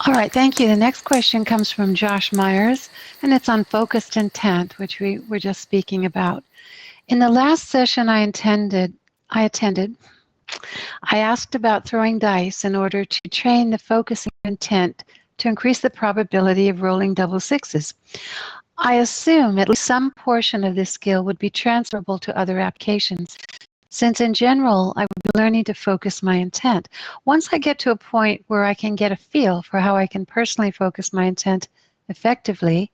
All right, thank you. The next question comes from Josh Myers, and it's on focused intent, which we were just speaking about. In the last session I attended, I asked about throwing dice in order to train the focusing intent to increase the probability of rolling double sixes. I assume at least some portion of this skill would be transferable to other applications, since in general I would be learning to focus my intent. Once I get to a point where I can get a feel for how I can personally focus my intent effectively,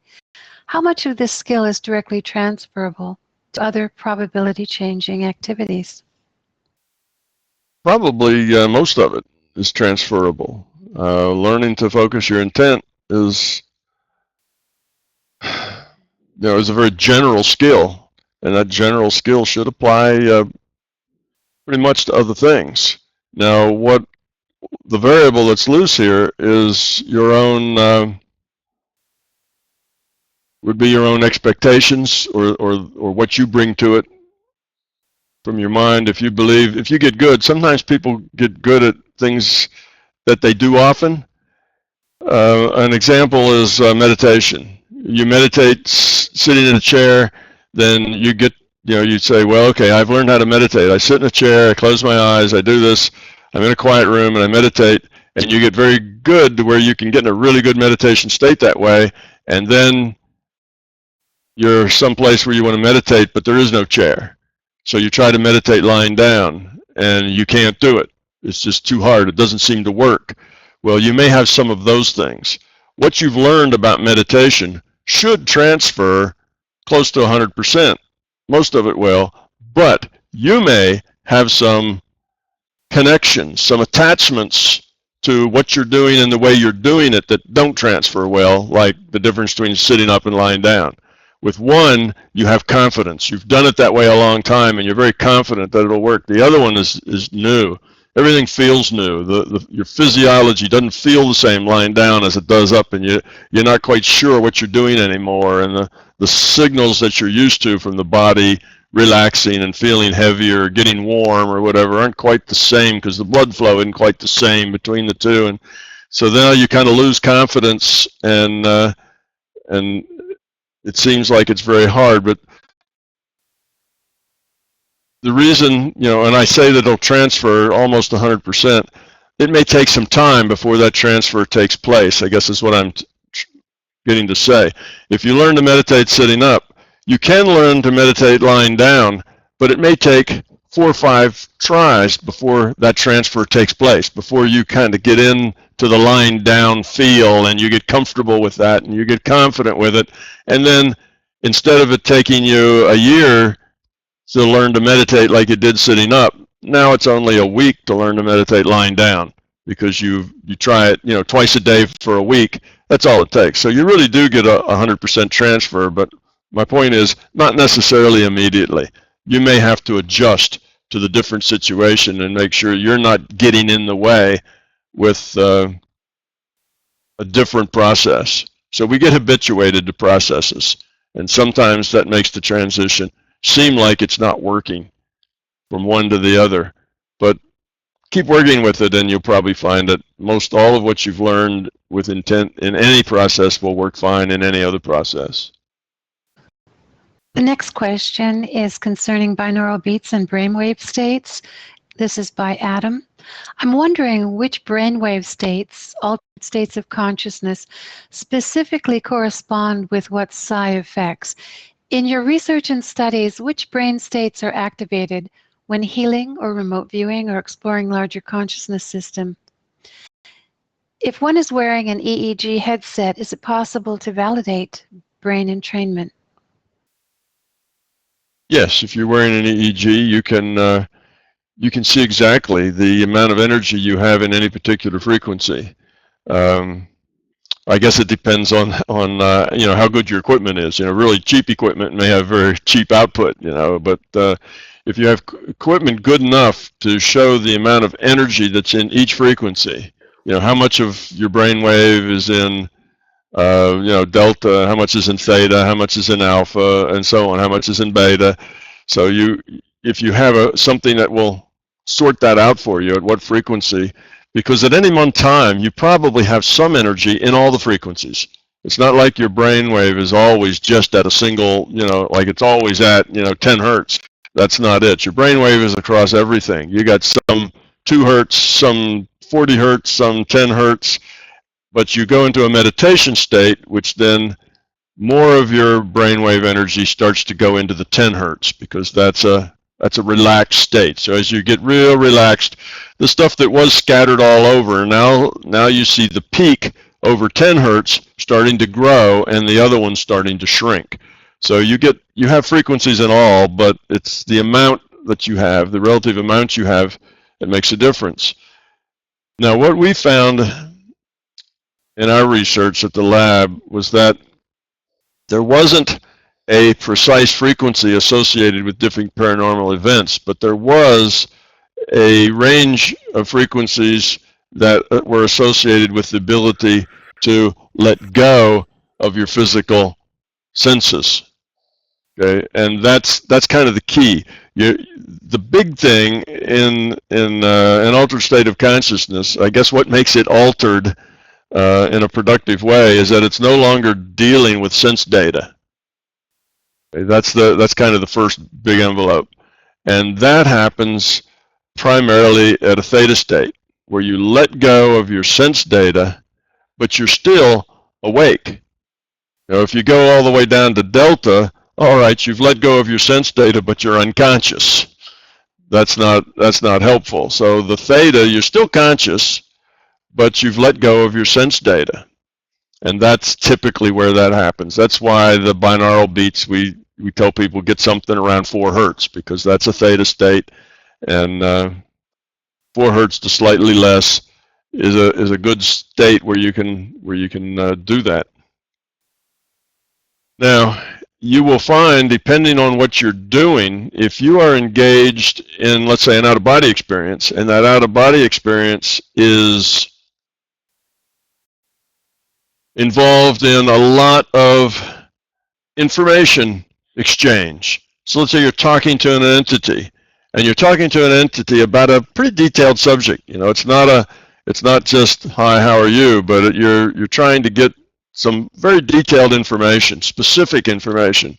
how much of this skill is directly transferable to other probability changing activities? Probably most of it is transferable. Learning to focus your intent is, is a very general skill, and that general skill should apply pretty much to other things. Now, what the variable that's loose here is your own, would be your own expectations or what you bring to it from your mind. If you believe, if you get good, sometimes people get good at things that they do often. An example is meditation. You meditate sitting in a chair, then you get, you say, well, okay, I've learned how to meditate. I sit in a chair, I close my eyes, I do this, I'm in a quiet room and I meditate, and you get very good to where you can get in a really good meditation state that way, and then you're someplace where you want to meditate, but there is no chair. So you try to meditate lying down, and you can't do it. It's just too hard. It doesn't seem to work. Well, you may have some of those things. What you've learned about meditation should transfer close to 100%. Most of it will, but you may have some connections, some attachments to what you're doing and the way you're doing it that don't transfer well, like the difference between sitting up and lying down. With one, you have confidence. You've done it that way a long time, and you're very confident that it'll work. The other one is new. Everything feels new. Your physiology doesn't feel the same lying down as it does up, and you're not quite sure what you're doing anymore. And the signals that you're used to from the body relaxing and feeling heavier, getting warm or whatever, aren't quite the same because the blood flow isn't quite the same between the two. And so now you kind of lose confidence, and it seems like it's very hard. But the reason, and I say that it'll transfer almost 100%, it may take some time before that transfer takes place, I guess is what I'm getting to say. If you learn to meditate sitting up, you can learn to meditate lying down, but it may take 4 or 5 tries before that transfer takes place, before you kind of get into the lying down feel and you get comfortable with that and you get confident with it. And then instead of it taking you a year to learn to meditate like you did sitting up, now it's only a week to learn to meditate lying down, because you try it twice a day for a week. That's all it takes. So you really do get a 100% transfer, but my point is not necessarily immediately. You may have to adjust to the different situation and make sure you're not getting in the way with a different process. So we get habituated to processes, and sometimes that makes the transition seem like it's not working from one to the other. But keep working with it, and you'll probably find that most all of what you've learned with intent in any process will work fine in any other process. The next question is concerning binaural beats and brainwave states. This is by Adam. I'm wondering which brainwave states, altered states of consciousness, specifically correspond with what psi effects. In your research and studies, which brain states are activated when healing or remote viewing or exploring larger consciousness system? If one is wearing an EEG headset, is it possible to validate brain entrainment? Yes, if you're wearing an EEG, you can see exactly the amount of energy you have in any particular frequency. I guess it depends on how good your equipment is. Really cheap equipment may have very cheap output. But if you have equipment good enough to show the amount of energy that's in each frequency, how much of your brainwave is in delta, how much is in theta, how much is in alpha, and so on, how much is in beta. So if you have something that will sort that out for you at what frequency, because at any one time, you probably have some energy in all the frequencies. It's not like your brainwave is always just at a single, like it's always at, 10 hertz. That's not it. Your brainwave is across everything. You got some 2 hertz, some 40 hertz, some 10 hertz, but you go into a meditation state, which then more of your brainwave energy starts to go into the 10 hertz, because that's a relaxed state. So as you get real relaxed, the stuff that was scattered all over, now you see the peak over 10 hertz starting to grow and the other one starting to shrink. So you have frequencies in all, but it's the amount that you have, the relative amount you have, that makes a difference. Now, what we found in our research at the lab was that there wasn't a precise frequency associated with different paranormal events, but there was a range of frequencies that were associated with the ability to let go of your physical senses. Okay, and that's kind of the key. The big thing in an altered state of consciousness, I guess what makes it altered in a productive way, is that it's no longer dealing with sense data. Okay, that's kind of the first big envelope, and that happens primarily at a theta state, where you let go of your sense data, but you're still awake. If you go all the way down to delta, all right, you've let go of your sense data, but you're unconscious. That's not helpful. So the theta, you're still conscious, but you've let go of your sense data. And that's typically where that happens. That's why the binaural beats, we tell people get something around 4 hertz, because that's a theta state, and 4 hertz to slightly less is a good state where you can do that. Now, you will find, depending on what you're doing, if you are engaged in, let's say, an out-of-body experience, and that out-of-body experience is involved in a lot of information exchange. So let's say you're talking to an entity, and you're talking to an entity about a pretty detailed subject. It's not just, hi, how are you, but you're trying to get some very detailed information, specific information,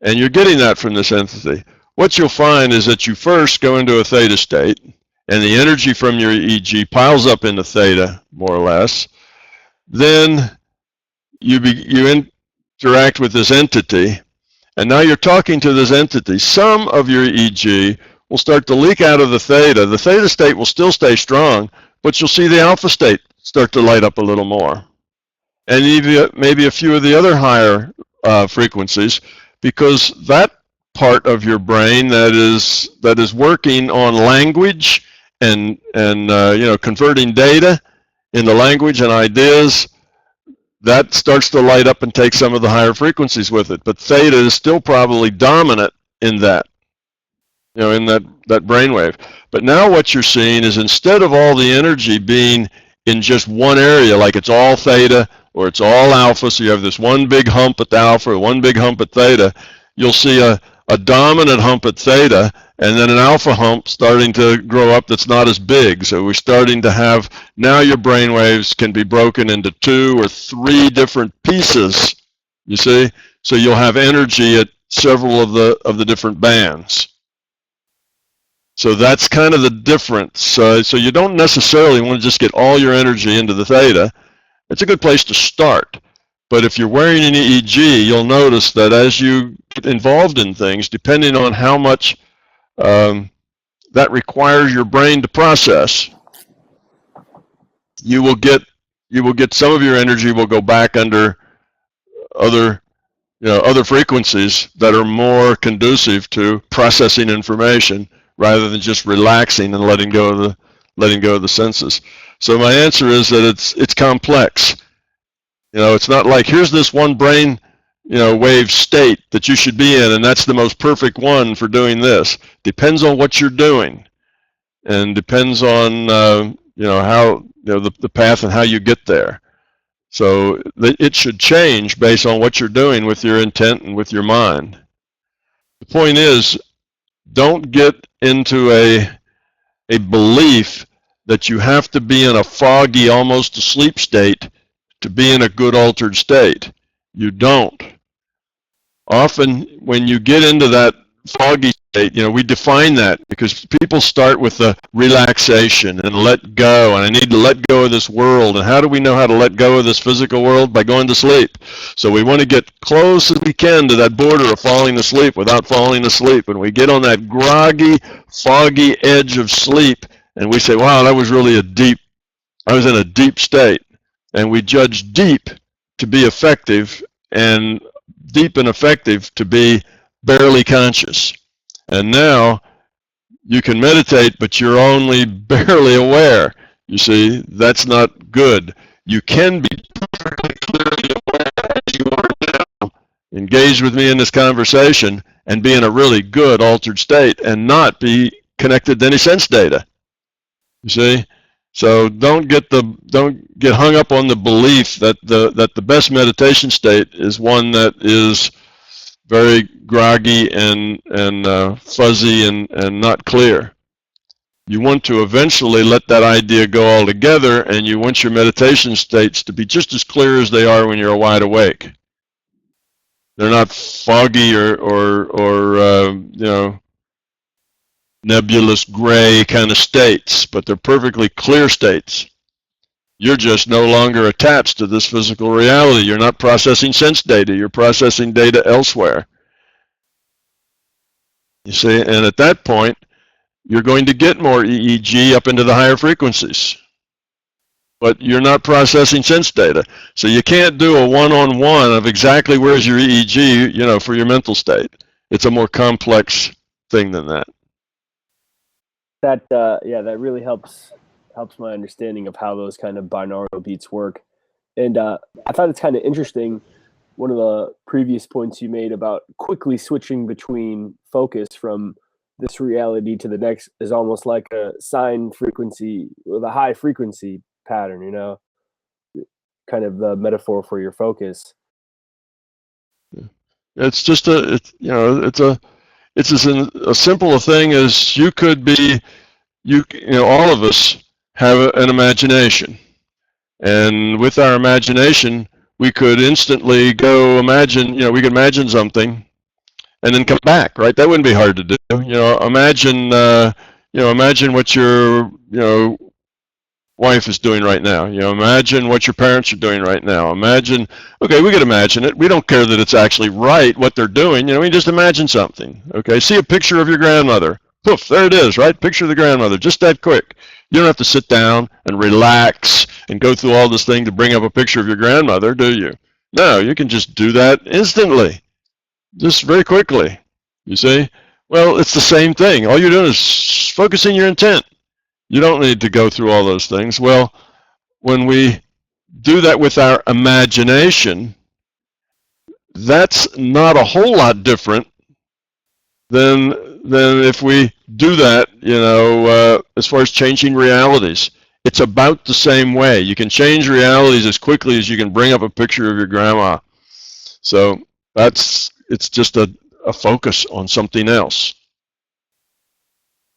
and you're getting that from this entity. What you'll find is that you first go into a theta state, and the energy from your EEG piles up into theta, more or less. Then you interact with this entity, and now you're talking to this entity. Some of your EEG will start to leak out of the theta. The theta state will still stay strong, but you'll see the alpha state start to light up a little more. And maybe a few of the other higher frequencies, because that part of your brain that is working on language and converting data into language and ideas, that starts to light up and take some of the higher frequencies with it. But theta is still probably dominant in that, in that brainwave. But now what you're seeing is, instead of all the energy being in just one area, like it's all theta or it's all alpha, so you have this one big hump at the alpha or one big hump at theta, you'll see a dominant hump at theta, and then an alpha hump starting to grow up that's not as big. So we're starting to have, now your brain waves can be broken into 2 or 3 different pieces, you see? So you'll have energy at several of the different bands. So that's kind of the difference. So you don't necessarily want to just get all your energy into the theta. It's a good place to start. But if you're wearing an EEG, you'll notice that as you get involved in things, depending on how much that requires your brain to process, you will get some of your energy will go back under other frequencies that are more conducive to processing information, rather than just relaxing and letting go of the senses. So my answer is that it's complex. It's not like, here's this one brain wave state that you should be in, and that's the most perfect one for doing this. Depends on what you're doing, and depends on how the path and how you get there. So it should change based on what you're doing with your intent and with your mind. The point is, don't get into a belief that you have to be in a foggy, almost asleep state to be in a good altered state. You don't. Often when you get into that foggy state, we define that because people start with the relaxation and let go, and I need to let go of this world. And how do we know how to let go of this physical world? By going to sleep. So we want to get close as we can to that border of falling asleep without falling asleep. And we get on that groggy, foggy edge of sleep, and we say, wow, that was really I was in a deep state. And we judge deep to be effective and deep and effective to be barely conscious. And now you can meditate, but you're only barely aware. You see, that's not good. You can be perfectly clearly aware as you are now. Engage with me in this conversation and be in a really good altered state and not be connected to any sense data. You see? So don't get hung up on the belief that the best meditation state is one that is very groggy and fuzzy and not clear. You want to eventually let that idea go altogether, and you want your meditation states to be just as clear as they are when you're wide awake. They're not foggy or nebulous gray kind of states, but they're perfectly clear states. You're just no longer attached to this physical reality. You're not processing sense data. You're processing data elsewhere. You see, and at that point, you're going to get more EEG up into the higher frequencies. But you're not processing sense data. So you can't do a one-on-one of exactly where's your EEG, for your mental state. It's a more complex thing than that. That really helps my understanding of how those kind of binaural beats work. And I thought it's kind of interesting, one of the previous points you made about quickly switching between focus from this reality to the next is almost like a sine frequency with a high frequency pattern, kind of the metaphor for your focus. It's just it's as simple a thing as you could be, all of us have an imagination. And with our imagination, we could instantly go imagine, we could imagine something and then come back, right? That wouldn't be hard to do. Imagine what your, wife is doing right now. Imagine what your parents are doing right now. Imagine, okay, we could imagine it. We don't care that it's actually right what they're doing. We just imagine something. Okay, see a picture of your grandmother. Poof, there it is, right? Picture of the grandmother, just that quick. You don't have to sit down and relax and go through all this thing to bring up a picture of your grandmother, do you? No, you can just do that instantly, just very quickly, you see? Well, it's the same thing. All you're doing is focusing your intent. You don't need to go through all those things. Well, when we do that with our imagination, that's not a whole lot different than if we do that, as far as changing realities. It's about the same way. You can change realities as quickly as you can bring up a picture of your grandma. So it's just a focus on something else.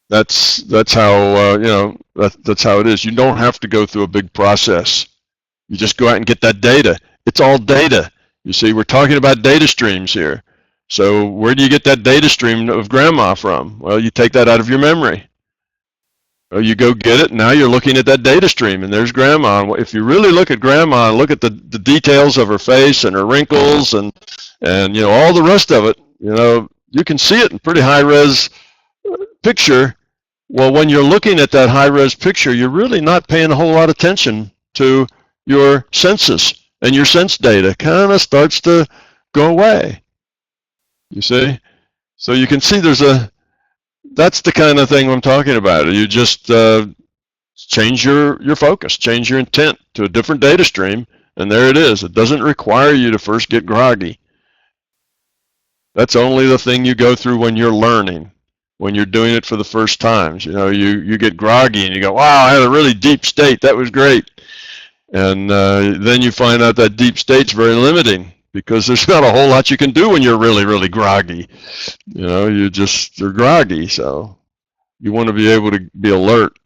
That's how that's how it is. You don't have to go through a big process. You just go out and get that data. It's all data. You see, we're talking about data streams here. So where do you get that data stream of grandma from? Well, you take that out of your memory. Well, you go get it. Now you're looking at that data stream, and there's grandma. If you really look at grandma and look at the details of her face and her wrinkles and all the rest of it, you can see it in pretty high res picture. Well, when you're looking at that high-res picture, you're really not paying a whole lot of attention to your senses, and your sense data kind of starts to go away. You see? So you can see that's the kind of thing I'm talking about. You just change your focus, change your intent to a different data stream, and there it is. It doesn't require you to first get groggy. That's only the thing you go through when you're learning. When you're doing it for the first times, you get groggy and you go, wow, I had a really deep state. That was great. And then you find out that deep state's very limiting because there's not a whole lot you can do when you're really, really groggy. You're groggy. So you want to be able to be alert.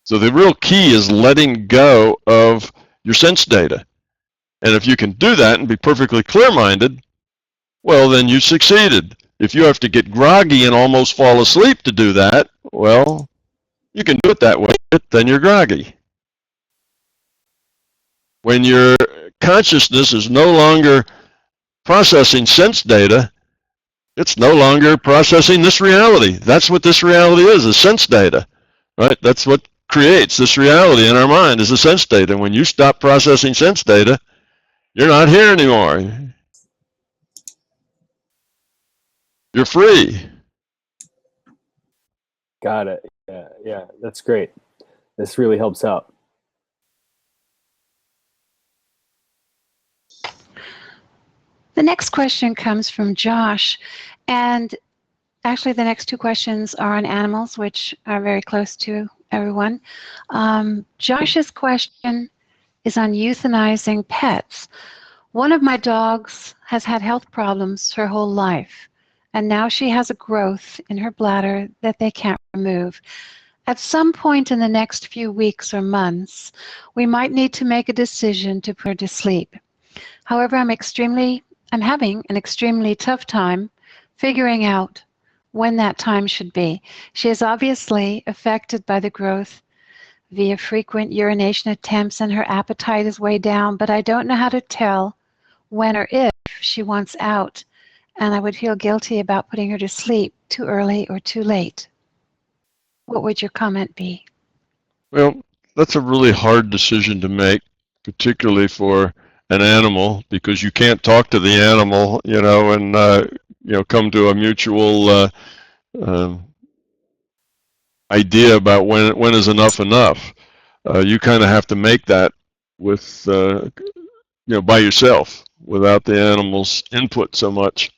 So the real key is letting go of your sense data. And if you can do that and be perfectly clear-minded, well, then you succeeded. If you have to get groggy and almost fall asleep to do that, well, you can do it that way, but then you're groggy. When your consciousness is no longer processing sense data, it's no longer processing this reality. That's what this reality is sense data, right? That's what creates this reality in our mind, is the sense data. When you stop processing sense data, you're not here anymore. You're free. Got it. Yeah, that's great. This really helps out. The next question comes from Josh, and actually the next two questions are on animals, which are very close to everyone. Josh's question is on euthanizing pets. One of my dogs has had health problems her whole life, and now she has a growth in her bladder that they can't remove. At some point in the next few weeks or months, we might need to make a decision to put her to sleep. However, I'm having an extremely tough time figuring out when that time should be. She is obviously affected by the growth via frequent urination attempts, and her appetite is way down, but I don't know how to tell when or if she wants out, and I would feel guilty about putting her to sleep too early or too late. What would your comment be? Well, that's a really hard decision to make, particularly for an animal, because you can't talk to the animal, and come to a mutual idea about when is enough. You kind of have to make that with by yourself, without the animal's input so much.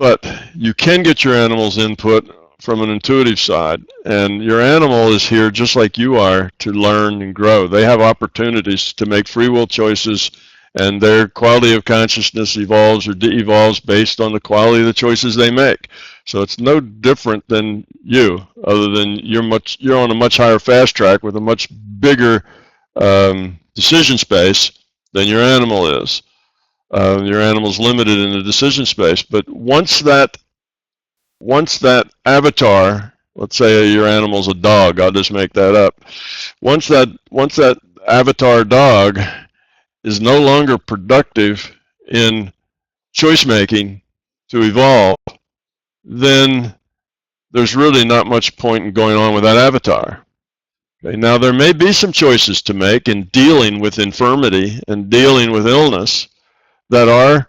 But you can get your animal's input from an intuitive side, and your animal is here just like you are to learn and grow. They have opportunities to make free will choices, and their quality of consciousness evolves or de-evolves based on the quality of the choices they make. So it's no different than you, other than you're on a much higher fast track with a much bigger decision space than your animal is. Your animal's limited in the decision space, but once that avatar, let's say your animal's a dog, I'll just make that up. Once that avatar dog is no longer productive in choice making to evolve, then there's really not much point in going on with that avatar. Okay, now there may be some choices to make in dealing with infirmity and dealing with illness that are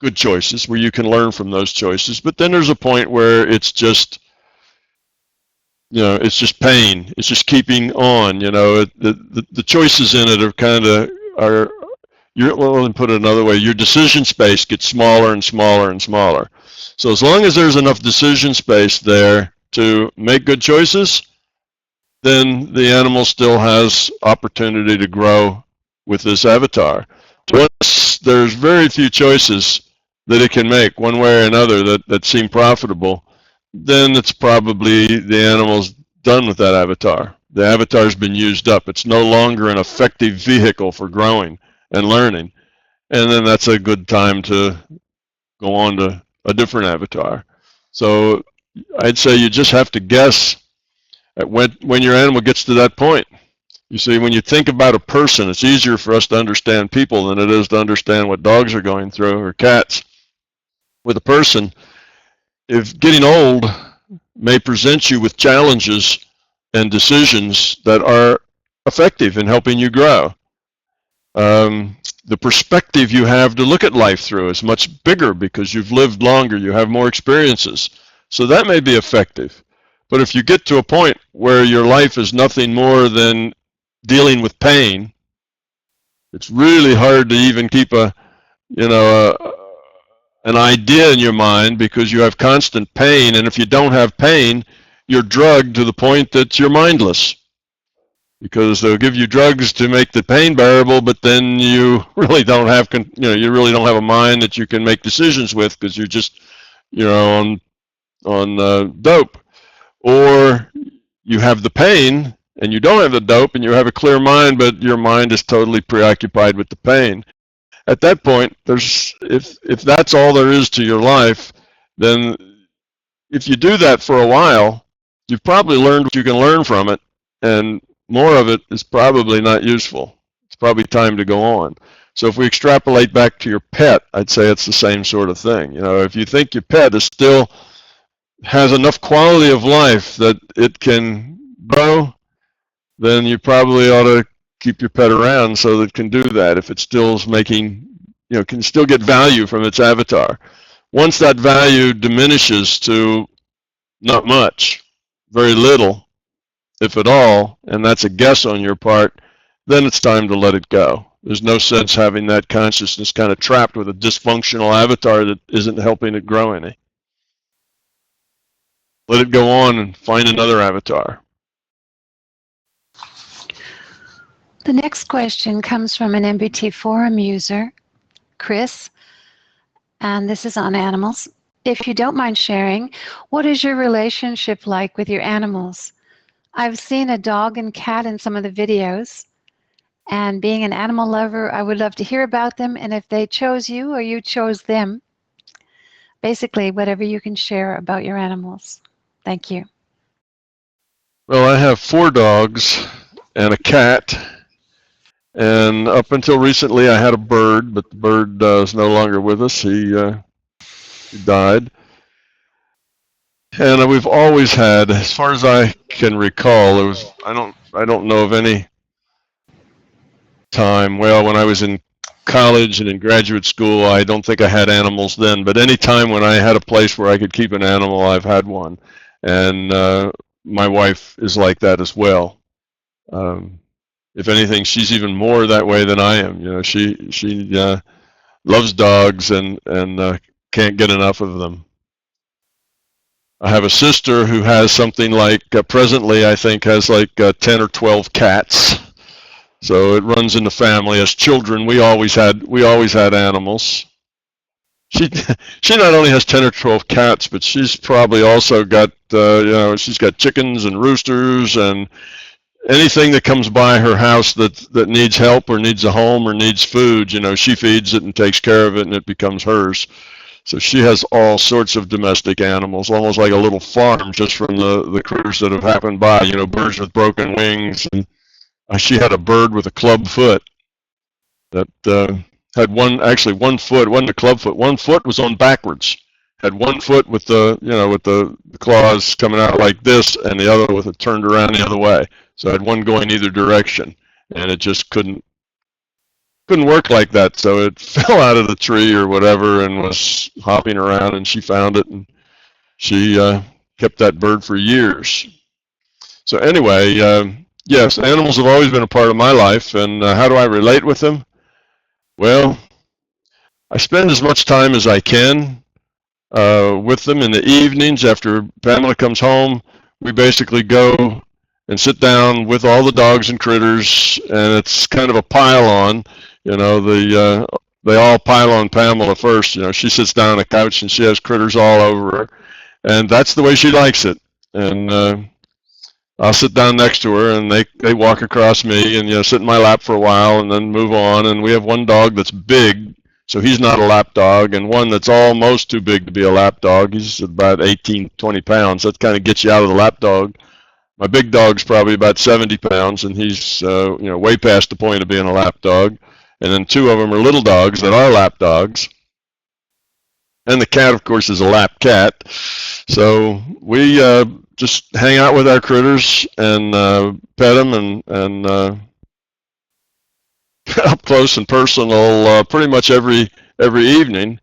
good choices, where you can learn from those choices, but then there's a point where it's just it's just pain, it's just keeping on. The choices in it are let me put it another way, your decision space gets smaller and smaller and smaller. So as long as there's enough decision space there to make good choices, then the animal still has opportunity to grow with this avatar. Once there's very few choices that it can make one way or another that seem profitable, then it's probably the animal's done with that avatar. The avatar's been used up. It's no longer an effective vehicle for growing and learning. And then that's a good time to go on to a different avatar. So I'd say you just have to guess at when your animal gets to that point. You see, when you think about a person, it's easier for us to understand people than it is to understand what dogs are going through or cats. With a person, if getting old may present you with challenges and decisions that are effective in helping you grow. The perspective you have to look at life through is much bigger because you've lived longer, you have more experiences. So that may be effective. But if you get to a point where your life is nothing more than dealing with pain, it's really hard to even keep an idea in your mind, because you have constant pain, and if you don't have pain, you're drugged to the point that you're mindless, because they'll give you drugs to make the pain bearable, but then you really don't have a mind that you can make decisions with, because you're just on dope. Or you have the pain and you don't have the dope and you have a clear mind, but your mind is totally preoccupied with the pain. At that point, if that's all there is to your life, then if you do that for a while, you've probably learned what you can learn from it, and more of it is probably not useful. It's probably time to go on. So if we extrapolate back to your pet, I'd say it's the same sort of thing. You know, if you think your pet is still has enough quality of life that it can grow, then you probably ought to keep your pet around so that it can do that. If it still is making, you know, can still get value from its avatar. Once that value diminishes to not much, very little, if at all, and that's a guess on your part, then it's time to let it go. There's no sense having that consciousness kind of trapped with a dysfunctional avatar that isn't helping it grow any. Let it go on and find another avatar. The next question comes from an MBT forum user, Chris, and this is on animals. If you don't mind sharing, what is your relationship like with your animals? I've seen a dog and cat in some of the videos, and being an animal lover, I would love to hear about them and if they chose you or you chose them. Basically, whatever you can share about your animals. Thank you. Well, I have 4 dogs and a cat, and up until recently I had a bird, but the bird is no longer with us. He died. And we've always had, as far as I can recall, I don't know of any time, well, when I was in college and in graduate school, I don't think I had animals then, but any time when I had a place where I could keep an animal, I've had one. And my wife is like that as well. If anything, she's even more that way than I am. You know, she loves dogs and can't get enough of them. I have a sister who has something like, presently I think has like 10 or 12 cats. So it runs in the family. As children, we always had animals. She not only has 10 or 12 cats, but she's probably also got she's got chickens and roosters and anything that comes by her house that needs help or needs a home or needs food. You know, she feeds it and takes care of it, and it becomes hers. So she has all sorts of domestic animals, almost like a little farm, just from the critters that have happened by. You know, birds with broken wings, and she had a bird with a club foot that had one foot, wasn't a club foot. One foot was on backwards. Had one foot with the claws coming out like this, and the other with it turned around the other way. So I had one going either direction, and it just couldn't work like that. So it fell out of the tree or whatever and was hopping around, and she found it, and she kept that bird for years. So anyway, yes, animals have always been a part of my life, and how do I relate with them? Well, I spend as much time as I can with them in the evenings after Pamela comes home. We basically go and sit down with all the dogs and critters, and it's kind of a pile-on. You know, they all pile on Pamela first. You know, she sits down on the couch and she has critters all over her, and that's the way she likes it. And I'll sit down next to her, and they walk across me and sit in my lap for a while and then move on. And we have one dog that's big, so he's not a lap dog, and one that's almost too big to be a lap dog. He's about 18, 20 pounds. That kind of gets you out of the lap dog. My big dog's probably about 70 pounds, and he's way past the point of being a lap dog. And then 2 of them are little dogs that are lap dogs. And the cat, of course, is a lap cat. So we just hang out with our critters and pet them and up close and personal pretty much every evening.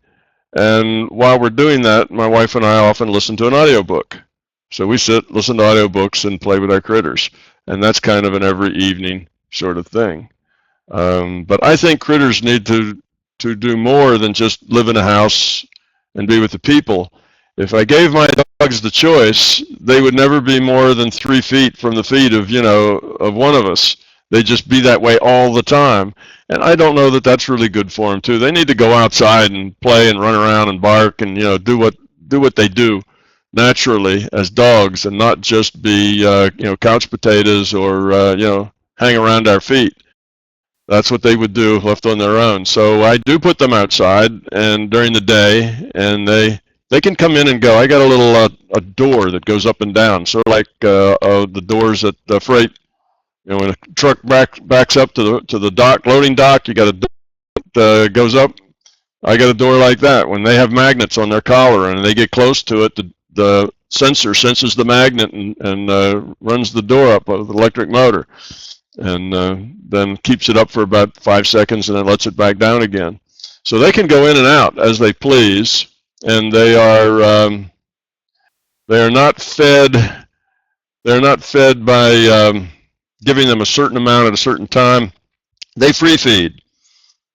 And while we're doing that, my wife and I often listen to an audiobook. So we sit, listen to audiobooks, and play with our critters. And that's kind of an every evening sort of thing. But I think critters need to do more than just live in a house and be with the people. If I gave my dogs the choice, they would never be more than 3 feet from the feet of one of us. They'd just be that way all the time. And I don't know that that's really good for them too. They need to go outside and play and run around and bark and do what they do. naturally as dogs and not just be, couch potatoes or, hang around our feet. That's what they would do left on their own. So I do put them outside and during the day, and they can come in and go. I got a little a door that goes up and down, sort of like the doors at the freight. When a truck backs up to the dock, loading dock, you got a door that goes up. I got a door like that. When they have magnets on their collar and they get close to it, the sensor senses the magnet and runs the door up with an electric motor, and then keeps it up for about 5 seconds and then lets it back down again. So they can go in and out as they please, and they are not fed. They're not fed by giving them a certain amount at a certain time. They free feed.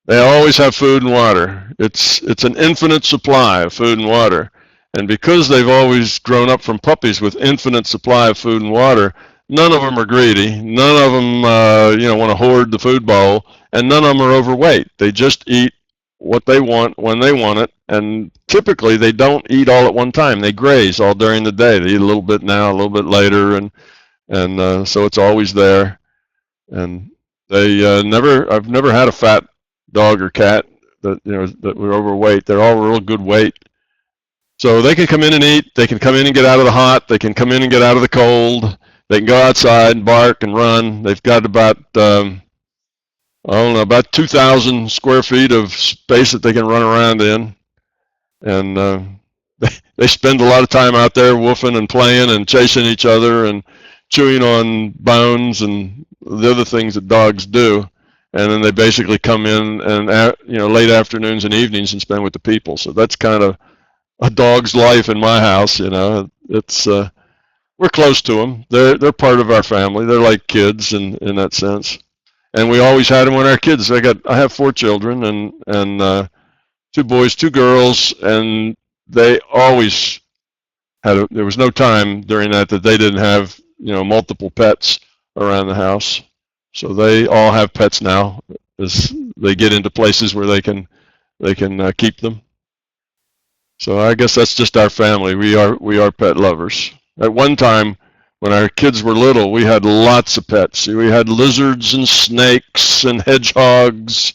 They always have food and water. It's an infinite supply of food and water. And because they've always grown up from puppies with infinite supply of food and water, none of them are greedy. None of them, want to hoard the food bowl, and none of them are overweight. They just eat what they want when they want it, and typically they don't eat all at one time. They graze all during the day. They eat a little bit now, a little bit later, and so it's always there. And I've never had a fat dog or cat that were overweight. They're all real good weight. So they can come in and eat. They can come in and get out of the hot. They can come in and get out of the cold. They can go outside and bark and run. They've got about about 2,000 square feet of space that they can run around in, and they spend a lot of time out there woofing and playing and chasing each other and chewing on bones and the other things that dogs do. And then they basically come in and late afternoons and evenings and spend with the people. So that's kind of a dog's life in my house. It's we're close to them. They're part of our family. They're like kids in that sense. And we always had them when our kids. I have 4 children and 2 boys, 2 girls, and they always had. There was no time during that they didn't have multiple pets around the house. So they all have pets now as they get into places where they can keep them. So I guess that's just our family. We are pet lovers. At one time, when our kids were little, we had lots of pets. We had lizards and snakes and hedgehogs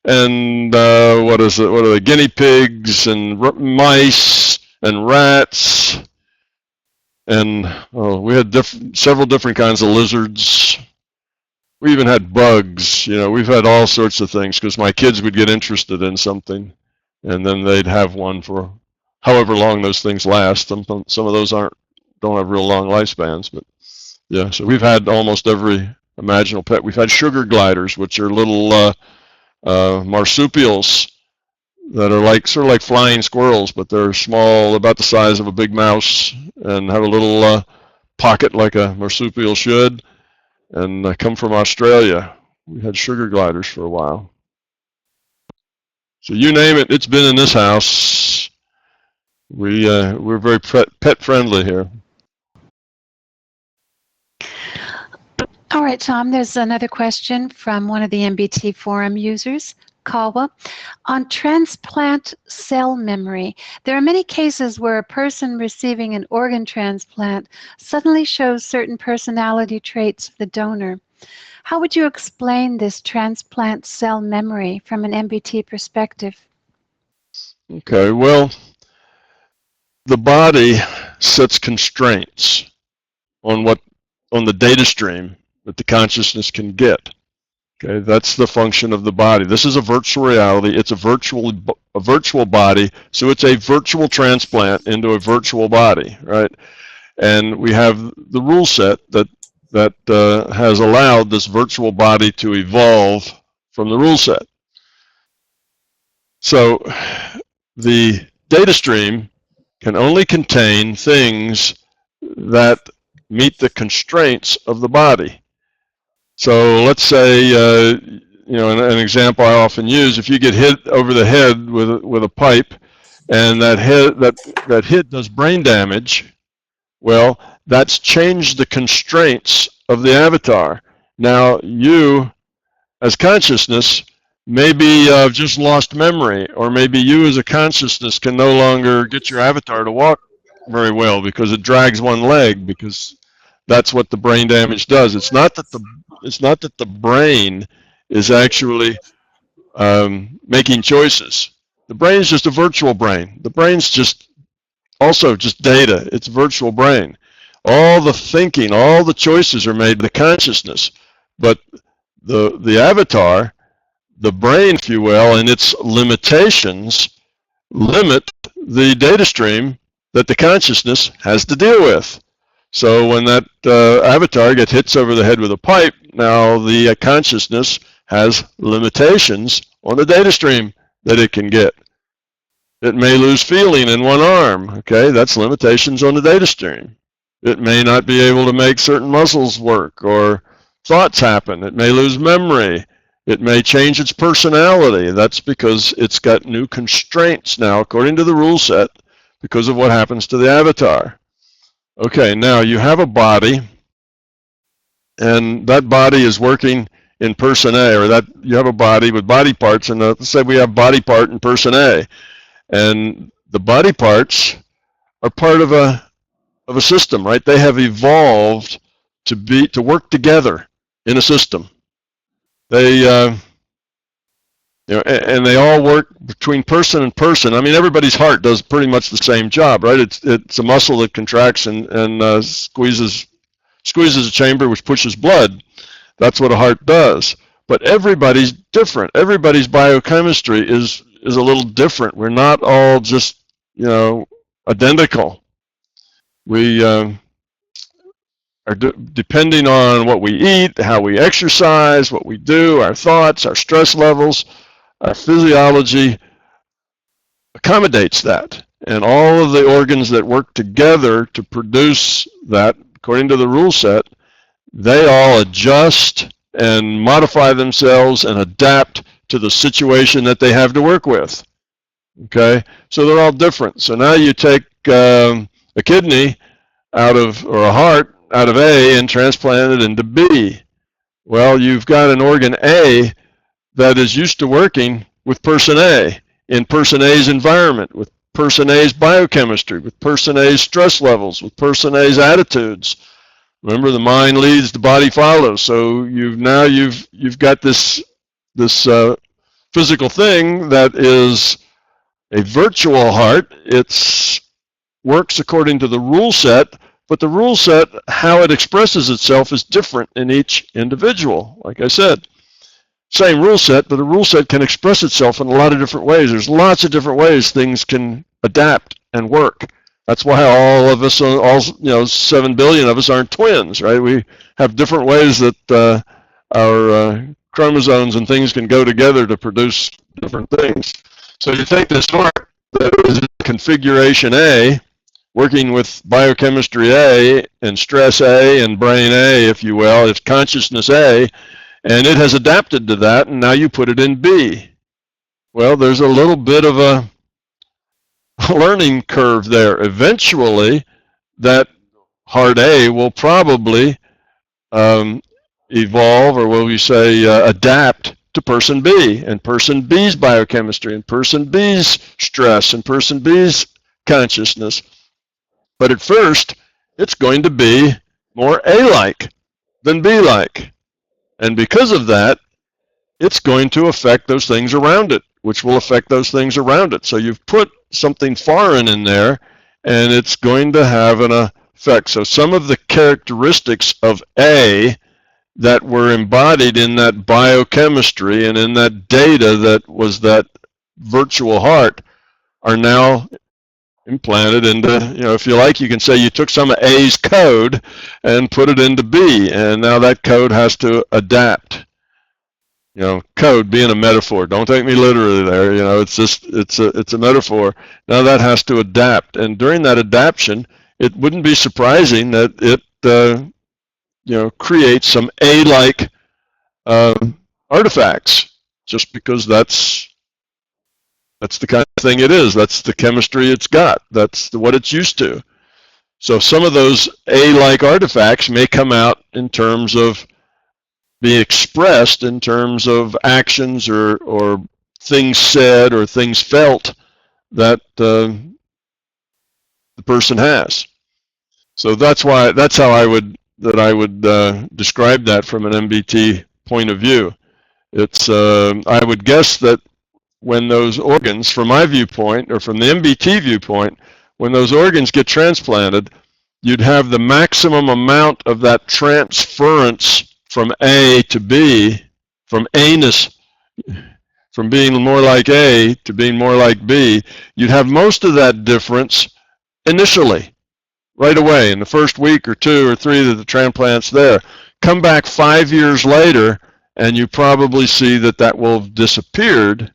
and what are they? Guinea pigs and mice and rats. And we had several different kinds of lizards. We even had bugs. We've had all sorts of things because my kids would get interested in something, and then they'd have one for however long those things last. Some of those don't have real long lifespans, but yeah. So we've had almost every imaginable pet. We've had sugar gliders, which are little marsupials that are sort of like flying squirrels, but they're small, about the size of a big mouse, and have a little pocket like a marsupial should. And come from Australia. We had sugar gliders for a while. So you name it, it's been in this house. We're very pet friendly here. All right, Tom, there's another question from one of the MBT forum users, Kalwa. On transplant cell memory, there are many cases where a person receiving an organ transplant suddenly shows certain personality traits of the donor. How would you explain this transplant cell memory from an MBT perspective? Okay, well, the body sets constraints on the data stream that the consciousness can get. Okay, that's the function of the body. This is a virtual reality. It's a virtual body, so it's a virtual transplant into a virtual body, right? And we have the rule set that has allowed this virtual body to evolve from the rule set. So the data stream can only contain things that meet the constraints of the body. So let's say, an example I often use, if you get hit over the head with a pipe, and that hit does brain damage, well, that's changed the constraints of the avatar. Now you, as consciousness, maybe just lost memory, or maybe you as a consciousness can no longer get your avatar to walk very well because it drags one leg, because that's what the brain damage does. It's not that the brain is actually making choices. The brain's just a virtual brain. The brain's just also just data. It's a virtual brain. All the thinking, all the choices are made by the consciousness, but the avatar, the brain, if you will, and its limitations limit the data stream that the consciousness has to deal with. So when that avatar gets hits over the head with a pipe, now the consciousness has limitations on the data stream that it can get. It may lose feeling in one arm, okay? That's limitations on the data stream. It may not be able to make certain muscles work or thoughts happen. It may lose memory. It may change its personality. That's because it's got new constraints now, according to the rule set, because of what happens to the avatar. Okay, now you have a body, and that body is working in person A, or that you have a body with body parts, and let's say we have body part in person A, and the body parts are part of a system, right? They have evolved to work together in a system. They and they all work between person and person. I mean, everybody's heart does pretty much the same job, right? It's a muscle that contracts and squeezes a chamber which pushes blood. That's what a heart does. But everybody's different. Everybody's biochemistry is a little different. We're not all just, identical. We are depending on what we eat, how we exercise, what we do, our thoughts, our stress levels, our physiology accommodates that. And all of the organs that work together to produce that, according to the rule set, they all adjust and modify themselves and adapt to the situation that they have to work with. Okay, so they're all different. So now you take a kidney or a heart out of A and transplant it into B. Well, you've got an organ A that is used to working with person A, in person A's environment, with person A's biochemistry, with person A's stress levels, with person A's attitudes. Remember, the mind leads, the body follows. So you've got this physical thing that is a virtual heart. It works according to the rule set, but the rule set, how it expresses itself, is different in each individual. Like I said, same rule set, but the rule set can express itself in a lot of different ways. There's lots of different ways things can adapt and work. That's why all of us, 7 billion of us aren't twins, right? We have different ways that our chromosomes and things can go together to produce different things. So you take this heart that is in configuration A, working with biochemistry A and stress A and brain A, if you will, it's consciousness A, and it has adapted to that, and now you put it in B. Well, there's a little bit of a learning curve there. Eventually, that heart A will probably evolve, or will we say adapt to person B, and person B's biochemistry, and person B's stress, and person B's consciousness. But at first, it's going to be more A-like than B-like. And because of that, it's going to affect those things around it, which will affect those things around it. So you've put something foreign in there, and it's going to have an effect. So some of the characteristics of A that were embodied in that biochemistry and in that data that was that virtual heart are now implanted into, if you like, you can say you took some of A's code and put it into B, and now that code has to adapt. Code being a metaphor. Don't take me literally there. It's a metaphor. Now that has to adapt, and during that adaptation, it wouldn't be surprising that it creates some A-like artifacts, just because that's the kind of thing it is. That's the chemistry it's got. That's what it's used to. So some of those A-like artifacts may come out in terms of being expressed in terms of actions or things said or things felt that the person has. So that's how I would describe that from an MBT point of view. It's I would guess that when those organs, from my viewpoint or from the MBT viewpoint, when those organs get transplanted, you'd have the maximum amount of that transference from A to B, from anus, from being more like A to being more like B. You'd have most of that difference initially, right away, in the first week or 2 or 3 that the transplant's there. Come back 5 years later, and you probably see that that will have disappeared,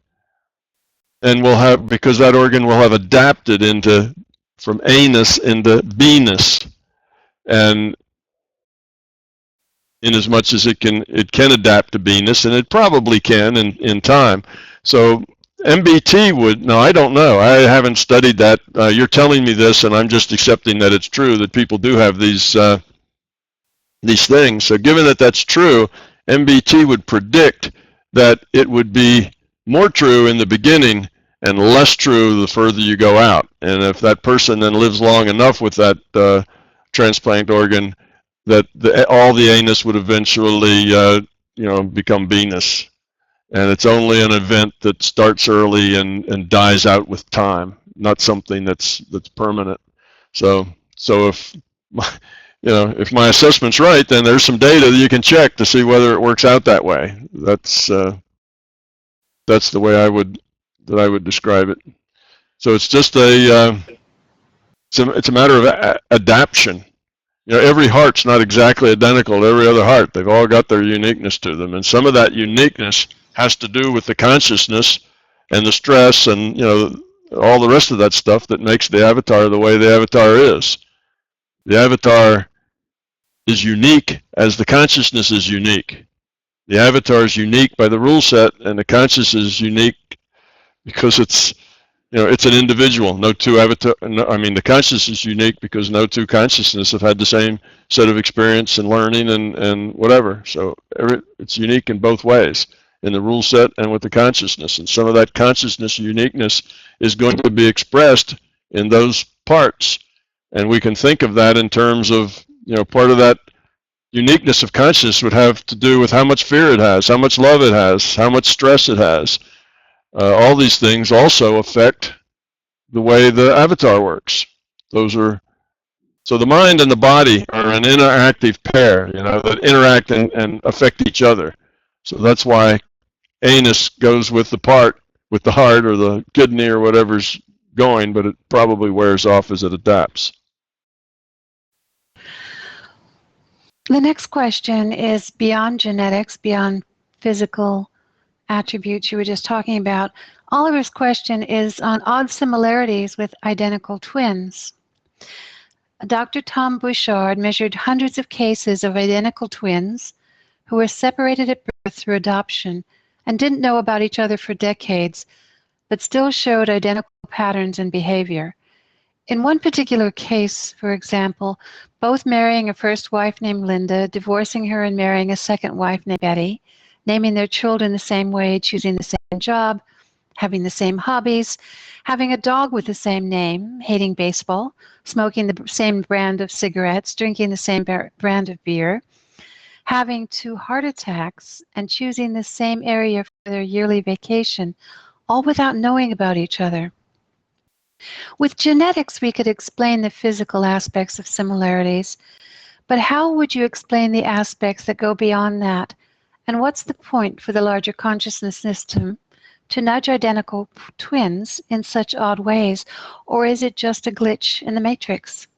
and will have, because that organ will have adapted into, from anus into venus, and in as much as it can adapt to venus, and it probably can in time. So MBT would, no, I don't know. I haven't studied that. You're telling me this, and I'm just accepting that it's true, that people do have these things. So given that that's true, MBT would predict that it would be more true in the beginning and less true the further you go out. And if that person then lives long enough with that transplant organ, that all the anus would eventually become venous. And it's only an event that starts early and dies out with time, not something that's permanent. So if if my assessment's right, then there's some data that you can check to see whether it works out that way. That's the way I would describe it. So it's just it's a matter of adaptation. Every heart's not exactly identical to every other heart. They've all got their uniqueness to them, and some of that uniqueness has to do with the consciousness and the stress and all the rest of that stuff that makes the avatar the way the avatar is. The avatar is unique as the consciousness is unique. The avatar is unique by the rule set, and the consciousness is unique because it's an individual. No two avatar. The consciousness is unique because no two consciousness have had the same set of experience and learning and whatever. So it's unique in both ways, in the rule set and with the consciousness. And some of that consciousness uniqueness is going to be expressed in those parts. And we can think of that in terms of, part of that uniqueness of consciousness would have to do with how much fear it has, how much love it has, how much stress it has. All these things also affect the way the avatar works. So the mind and the body are an interactive pair, that interact and affect each other. So that's why anus goes with the heart or the kidney or whatever's going, but it probably wears off as it adapts. The next question is beyond genetics, beyond physical attributes you were just talking about. Oliver's question is on odd similarities with identical twins. Dr. Tom Bouchard measured hundreds of cases of identical twins who were separated at birth through adoption and didn't know about each other for decades, but still showed identical patterns in behavior. In one particular case, for example, both marrying a first wife named Linda, divorcing her and marrying a second wife named Betty, naming their children the same way, choosing the same job, having the same hobbies, having a dog with the same name, hating baseball, smoking the same brand of cigarettes, drinking the same brand of beer, having 2 heart attacks, and choosing the same area for their yearly vacation, all without knowing about each other. With genetics, we could explain the physical aspects of similarities, but how would you explain the aspects that go beyond that? And what's the point for the larger consciousness system to nudge identical twins in such odd ways, or is it just a glitch in the matrix?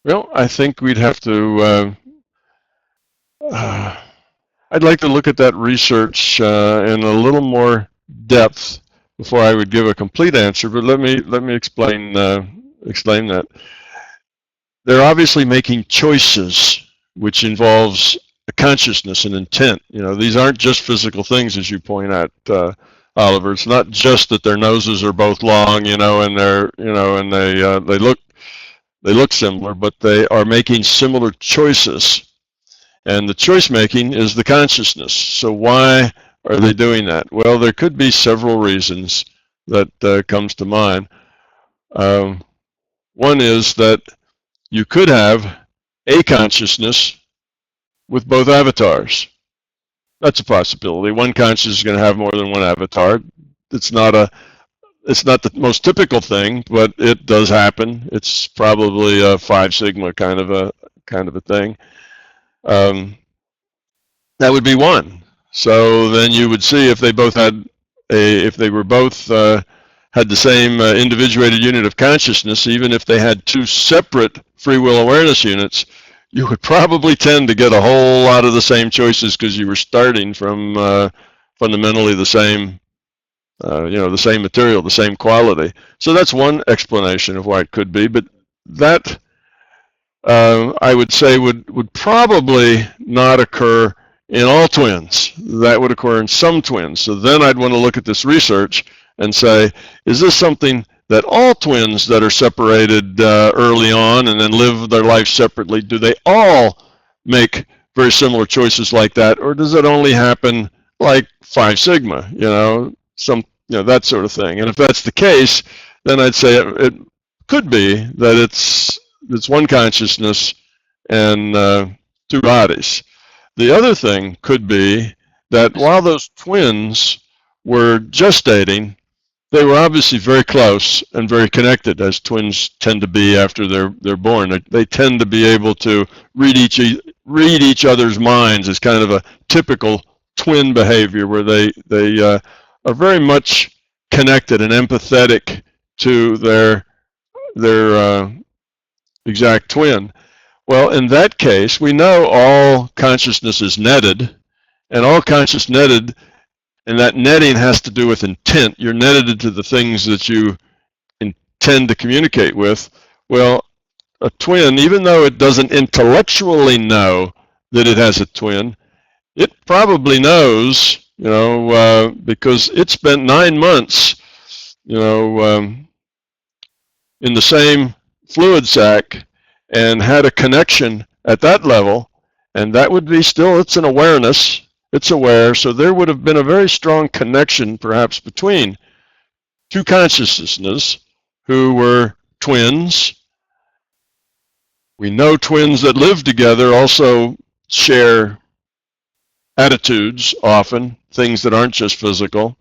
Well, I think we'd have to, I'd like to look at that research in a little more depth before I would give a complete answer, but let me explain that. They're obviously making choices, which involves a consciousness and intent. These aren't just physical things, as you point out, Oliver. It's not just that their noses are both long, and they're, and they look similar, but they are making similar choices. And the choice making is the consciousness. So why are they doing that? Well, there could be several reasons that comes to mind. One is that you could have a consciousness with both avatars. That's a possibility. One consciousness is going to have more than one avatar. It's not the most typical thing, but it does happen. It's probably a 5 sigma kind of a thing. That would be one. So then you would see if they both had if they were both had the same individuated unit of consciousness, even if they had two separate free will awareness units, you would probably tend to get a whole lot of the same choices because you were starting from fundamentally the same, the same material, the same quality. So that's one explanation of why it could be, but that I would say would probably not occur in all twins. That would occur in some twins. So then I'd want to look at this research and say, is this something that all twins that are separated early on and then live their life separately, do they all make very similar choices like that, or does it only happen like 5 sigma, that sort of thing? And if that's the case, then I'd say it could be that it's one consciousness and 2 bodies. The other thing could be that while those twins were gestating, they were obviously very close and very connected, as twins tend to be after they're born. They tend to be able to read each other's minds as kind of a typical twin behavior, where they are very much connected and empathetic to their exact twin. Well, in that case, we know all consciousness is netted, and all conscious netted, and that netting has to do with intent. You're netted to the things that you intend to communicate with. Well, a twin, even though it doesn't intellectually know that it has a twin, it probably knows, because it spent 9 months, in the same fluid sac and had a connection at that level, and that would be still, it's an awareness. It's aware, so there would have been a very strong connection perhaps between 2 consciousnesses who were twins. We know twins that live together also share attitudes often, things that aren't just physical.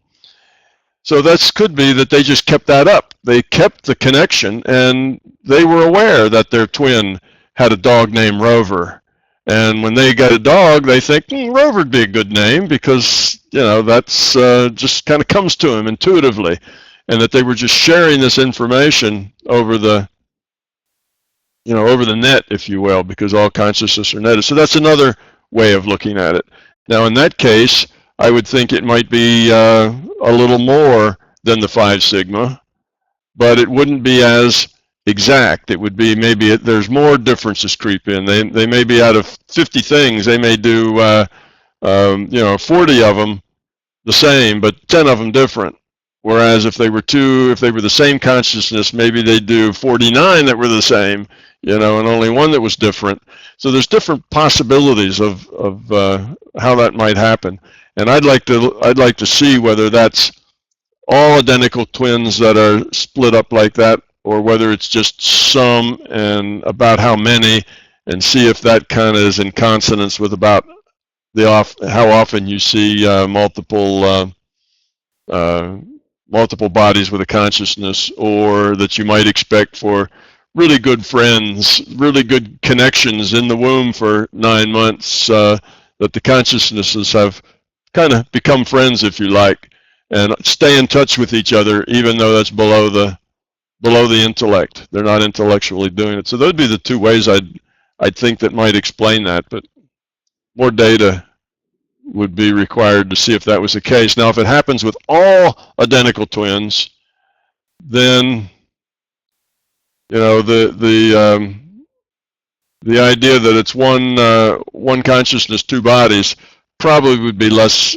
So that could be that they just kept that up. They kept the connection, and they were aware that their twin had a dog named Rover. And when they got a dog, they think, Rover'd be a good name, because, that's just kind of comes to them intuitively. And that they were just sharing this information over the net, if you will, because all consciousness are netted. So that's another way of looking at it. Now, in that case, I would think it might be a little more than the 5 sigma, but it wouldn't be as exact. It would be maybe there's more differences creep in. They may be out of 50 things, they may do 40 of them the same, but 10 of them different. Whereas if they were the same consciousness, maybe they'd do 49 that were the same, and only one that was different. So there's different possibilities of how that might happen. And I'd like to see whether that's all identical twins that are split up like that, or whether it's just some and about how many, and see if that kind of is in consonance with about how often you see multiple bodies with a consciousness, or that you might expect for really good friends, really good connections in the womb for 9 months, that the consciousnesses have kind of become friends, if you like, and stay in touch with each other, even though that's below the intellect. They're not intellectually doing it. So those would be the 2 ways I'd think that might explain that, but more data would be required to see if that was the case. Now, if it happens with all identical twins, then the idea that it's one consciousness, 2 bodies probably would be less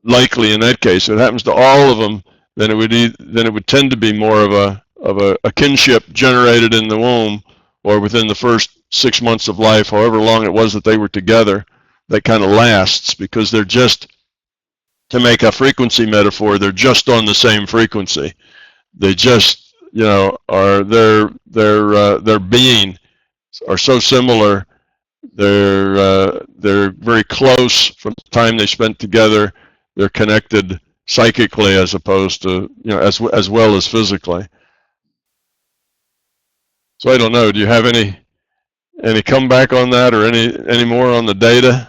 likely in that case. If it happens to all of them, then it would tend to be more of a kinship generated in the womb, or within the first 6 months of life, however long it was that they were together. That kind of lasts, because they're just, to make a frequency metaphor, they're just on the same frequency. They just are their being are so similar. They're very close from the time they spent together. They're connected psychically as opposed to, as well as physically. So I don't know. Do you have any comeback on that, or any more on the data?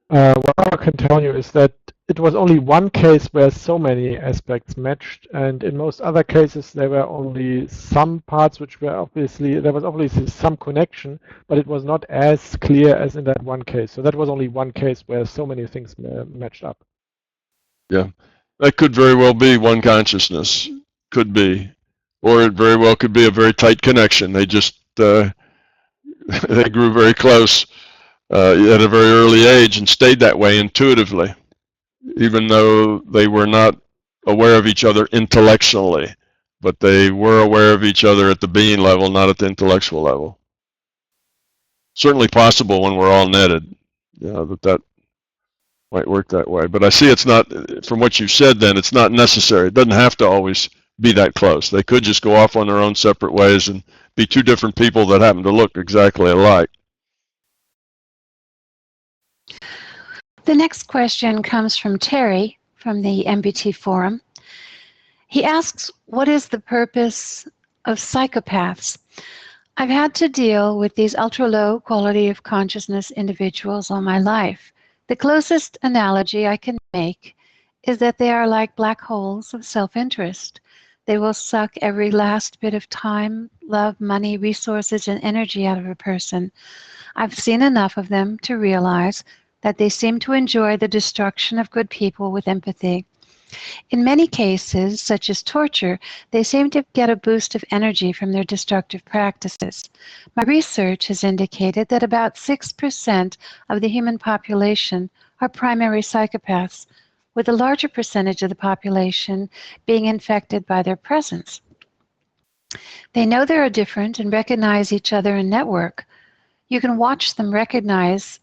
What I can tell you is that it was only one case where so many aspects matched, and in most other cases there were only some parts which were there was obviously some connection, but it was not as clear as in that one case. So that was only one case where so many things matched up. Yeah, that could very well be one consciousness, could be, or it very well could be a very tight connection. They just they grew very close at a very early age and stayed that way intuitively, even though they were not aware of each other intellectually, but they were aware of each other at the being level, not at the intellectual level. Certainly possible when we're all netted, that might work that way. But I see it's not, from what you said then, it's not necessary. It doesn't have to always be that close. They could just go off on their own separate ways and be two different people that happen to look exactly alike. The next question comes from Terry from the MBT forum. He asks, what is the purpose of psychopaths? I've had to deal with these ultra-low quality of consciousness individuals all my life. The closest analogy I can make is that they are like black holes of self-interest. They will suck every last bit of time, love, money, resources, and energy out of a person. I've seen enough of them to realize that they seem to enjoy the destruction of good people with empathy. In many cases, such as torture, they seem to get a boost of energy from their destructive practices. My research has indicated that about 6% of the human population are primary psychopaths, with a larger percentage of the population being infected by their presence. They know they are different and recognize each other in network. You can watch them recognize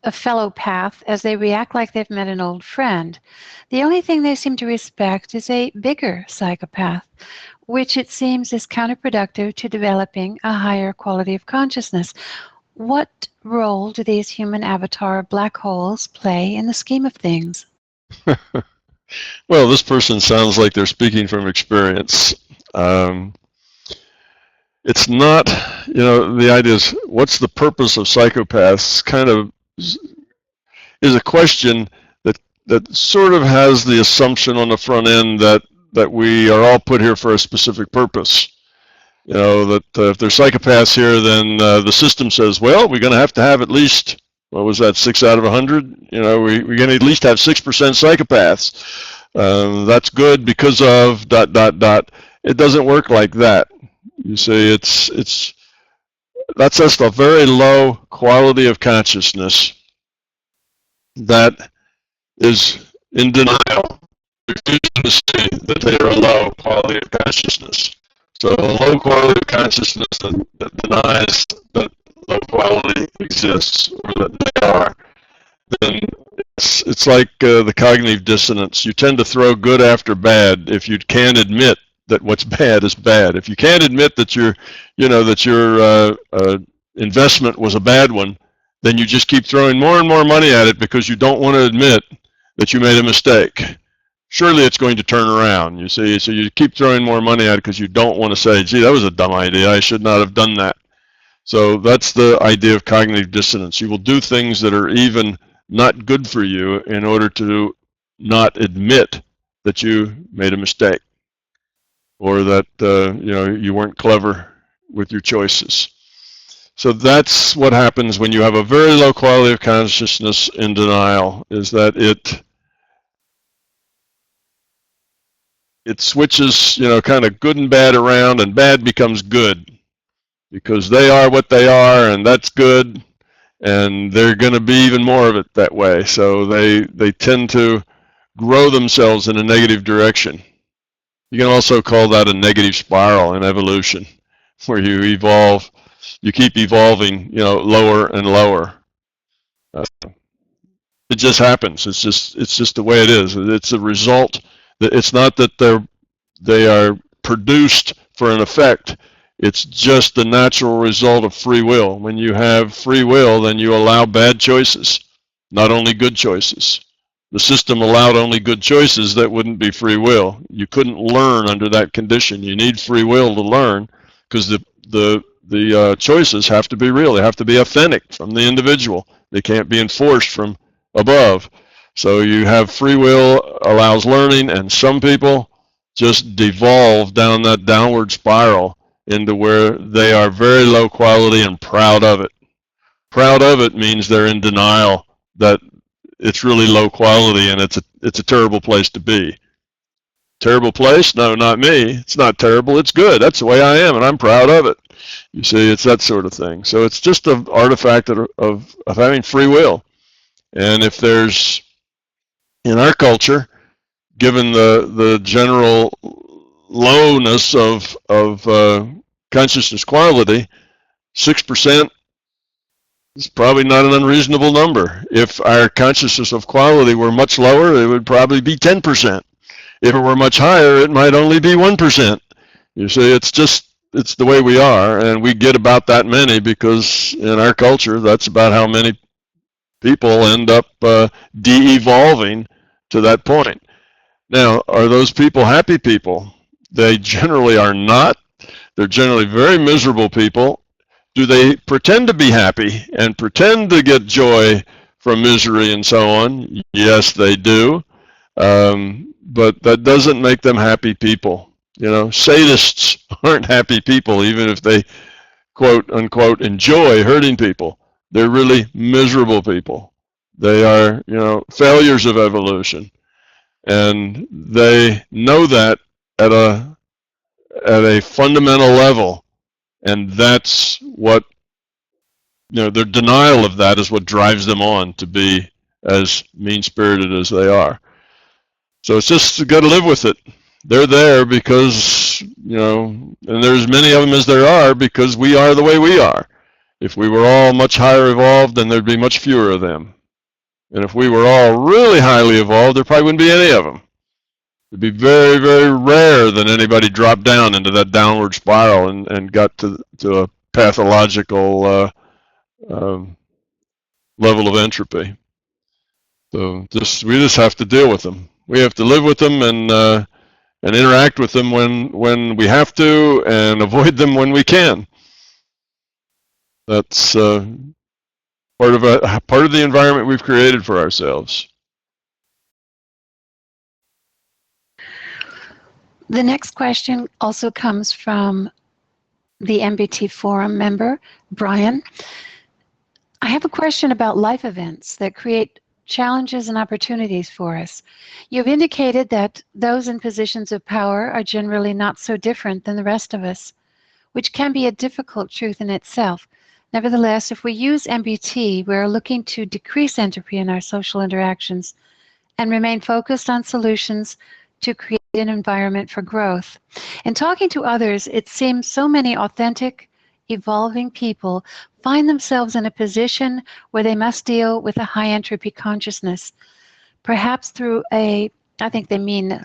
a fellow path as they react like they've met an old friend. The only thing they seem to respect is a bigger psychopath, which it seems is counterproductive to developing a higher quality of consciousness. What role do these human avatar black holes play in the scheme of things? Well, this person sounds like they're speaking from experience. It's not, the idea is, what's the purpose of psychopaths? Kind of is a question that sort of has the assumption on the front end that we are all put here for a specific purpose. That if there's psychopaths here, then the system says, well, we're going to have at least, what was that, 6 out of 100? We're going to at least have 6% psychopaths. That's good because of ... It doesn't work like that. You see, that's just a very low quality of consciousness that is in denial, refusing to see that they are a low quality of consciousness. So a low quality of consciousness that denies that low quality exists or that they are, then it's like the cognitive dissonance. You tend to throw good after bad if you can't admit that what's bad is bad. If you can't admit that your investment was a bad one, then you just keep throwing more and more money at it because you don't want to admit that you made a mistake. Surely it's going to turn around, you see. So you keep throwing more money at it because you don't want to say, gee, that was a dumb idea. I should not have done that. So that's the idea of cognitive dissonance. You will do things that are even not good for you in order to not admit that you made a mistake or that you weren't clever with your choices. So that's what happens when you have a very low quality of consciousness in denial, is that it switches, kind of good and bad around, and bad becomes good because they are what they are, and that's good, and they're going to be even more of it that way. So they tend to grow themselves in a negative direction. You can also call that a negative spiral in evolution, where you evolve. You keep evolving, lower and lower. It just happens. It's just the way it is. It's a result. It's not that they are produced for an effect. It's just the natural result of free will. When you have free will, then you allow bad choices, not only good choices. The system allowed only good choices. That wouldn't be free will. You couldn't learn under that condition. You need free will to learn, because the choices have to be real. They have to be authentic from the individual. They can't be enforced from above. So you have free will allows learning, and some people just devolve down that downward spiral into where they are very low quality and proud of it. Proud of it means they're in denial that it's really low quality and it's a terrible place to be. Terrible place? No, not me. It's not terrible. It's good. That's the way I am, and I'm proud of it. You see, it's that sort of thing. So it's just an artifact of having free will. And if there's, in our culture, given the general lowness of consciousness quality, 6% is probably not an unreasonable number. If our consciousness of quality were much lower, it would probably be 10%. If it were much higher, it might only be 1%. You see, it's the way we are, and we get about that many because in our culture, that's about how many people end up de-evolving to that point. Now, are those people happy people? They generally are not. They're generally very miserable people. Do they pretend to be happy and pretend to get joy from misery and so on? Yes, they do. But that doesn't make them happy people. You know, sadists aren't happy people, even if they, quote unquote, enjoy hurting people. They're really miserable people. They are, you know, failures of evolution. And they know that at a fundamental level. And that's what, you know, their denial of that is what drives them on to be as mean-spirited as they are. So it's just, you got to live with it. They're there because, you know, and there's as many of them as there are because we are the way we are. If we were all much higher evolved, then there'd be much fewer of them. And if we were all really highly evolved, there probably wouldn't be any of them. It'd be very, very rare that anybody dropped down into that downward spiral and got to a pathological level of entropy. So we just have to deal with them. We have to live with them and interact with them when we have to, and avoid them when we can. That's part of the environment we've created for ourselves. The next question also comes from the MBT forum member, Brian. I have a question about life events that create challenges and opportunities for us. You've indicated that those in positions of power are generally not so different than the rest of us, which can be a difficult truth in itself. Nevertheless, if we use MBT, we're looking to decrease entropy in our social interactions and remain focused on solutions to create an environment for growth. In talking to others, it seems so many authentic, evolving people find themselves in a position where they must deal with a high entropy consciousness, perhaps through I think they mean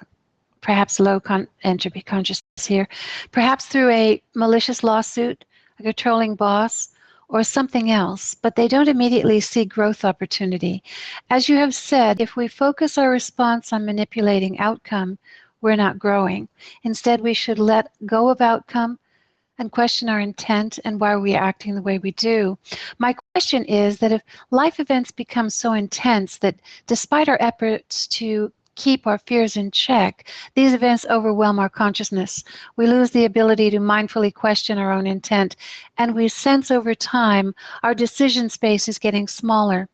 perhaps low entropy consciousness here, perhaps through a malicious lawsuit, a controlling boss, or something else, but they don't immediately see growth opportunity. As you have said, if we focus our response on manipulating outcome, we're not growing. Instead, we should let go of outcome and question our intent and why we're acting the way we do. My question is that if life events become so intense that despite our efforts to keep our fears in check, these events overwhelm our consciousness. We lose the ability to mindfully question our own intent, and we sense over time our decision space is getting smaller,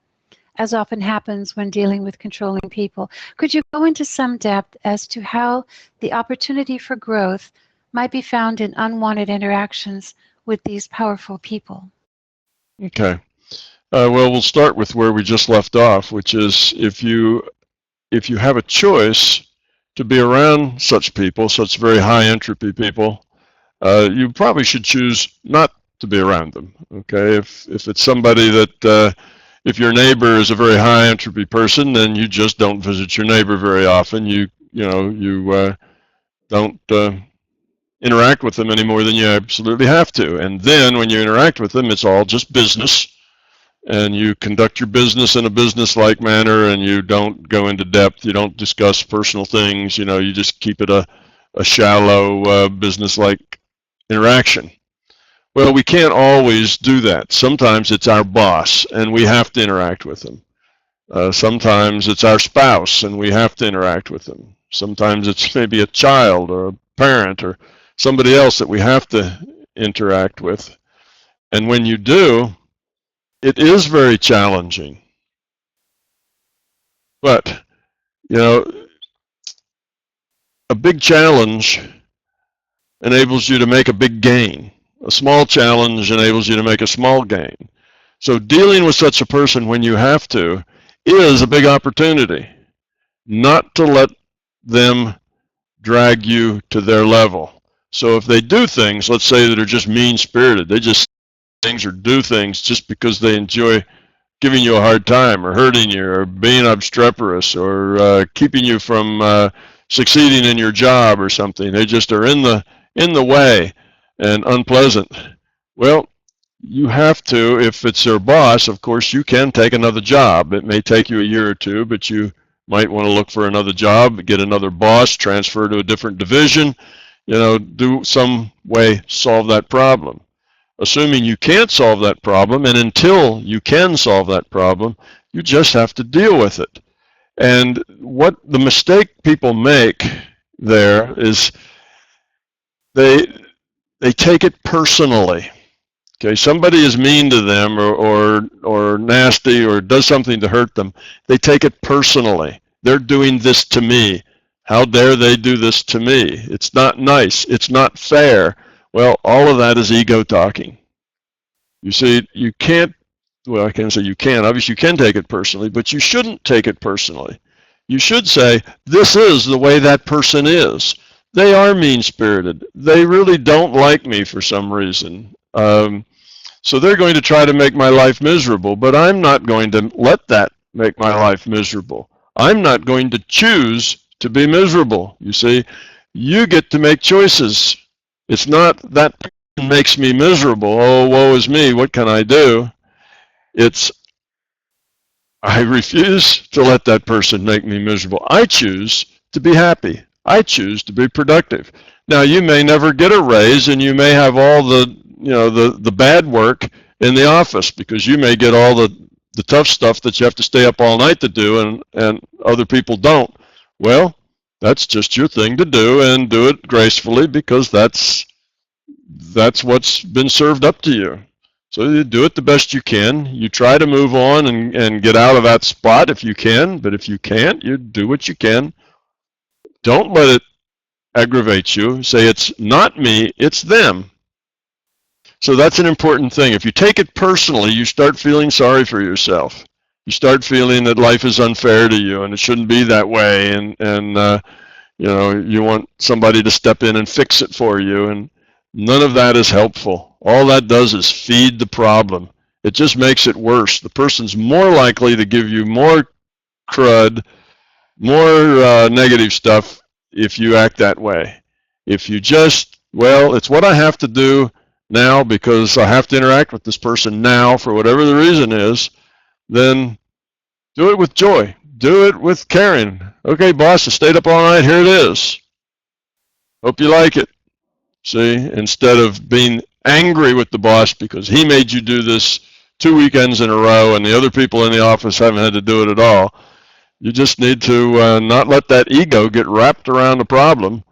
as often happens when dealing with controlling people. Could you go into some depth as to how the opportunity for growth might be found in unwanted interactions with these powerful people? Okay. Well, we'll start with where we just left off, which is if you have a choice to be around such people, such very high entropy people, you probably should choose not to be around them. Okay, if it's somebody that, if your neighbor is a very high entropy person, then you just don't visit your neighbor very often. You don't interact with them any more than you absolutely have to. And then when you interact with them, it's all just business. And you conduct your business in a business-like manner, and you don't go into depth. You don't discuss personal things. You know, you just keep it a shallow business-like interaction. Well, we can't always do that. Sometimes it's our boss, and we have to interact with them. Sometimes it's our spouse, and we have to interact with them. Sometimes it's maybe a child or a parent or somebody else that we have to interact with. And when you do, it is very challenging. But, you know, a big challenge enables you to make a big gain. A small challenge enables you to make a small gain. So dealing with such a person when you have to is a big opportunity. Not to let them drag you to their level. So if they do things, let's say, that are just mean-spirited, they just things or do things just because they enjoy giving you a hard time or hurting you or being obstreperous or keeping you from succeeding in your job or something. They just are in the way and unpleasant. Well, you have to, if it's their boss, of course, you can take another job. It may take you a year or two, but you might want to look for another job, get another boss, transfer to a different division, you know, do some way solve that problem. Assuming you can't solve that problem, and until you can solve that problem, you just have to deal with it. And what the mistake people make there is they take it personally. Okay, somebody is mean to them or nasty or does something to hurt them. They take it personally. They're doing this to me. How dare they do this to me? It's not nice. It's not fair. Well, all of that is ego talking. You see, you can't, well, I can't say you can. Obviously, you can take it personally, but you shouldn't take it personally. You should say, this is the way that person is. They are mean-spirited. They really don't like me for some reason. So they're going to try to make my life miserable, but I'm not going to let that make my life miserable. I'm not going to choose to be miserable. You see, you get to make choices. It's not that person makes me miserable. Oh, woe is me. What can I do? It's I refuse to let that person make me miserable. I choose to be happy. I choose to be productive. Now, you may never get a raise, and you may have all the bad work in the office because you may get all the tough stuff that you have to stay up all night to do, and other people don't. Well, that's just your thing to do, and do it gracefully because that's what's been served up to you. So you do it the best you can. You try to move on and get out of that spot if you can, but if you can't, you do what you can. Don't let it aggravate you. Say, it's not me, it's them. So that's an important thing. If you take it personally, you start feeling sorry for yourself. You start feeling that life is unfair to you and it shouldn't be that way, and you know, you want somebody to step in and fix it for you, and none of that is helpful. All that does is feed the problem. It just makes it worse. The person's more likely to give you more crud, more negative stuff if you act that way. If you just, well, it's what I have to do now because I have to interact with this person now for whatever the reason is, then do it with joy. Do it with caring. Okay, boss, I stayed up all night. Here it is. Hope you like it. See, instead of being angry with the boss because he made you do this 2 weekends in a row and the other people in the office haven't had to do it at all, you just need to not let that ego get wrapped around the problem.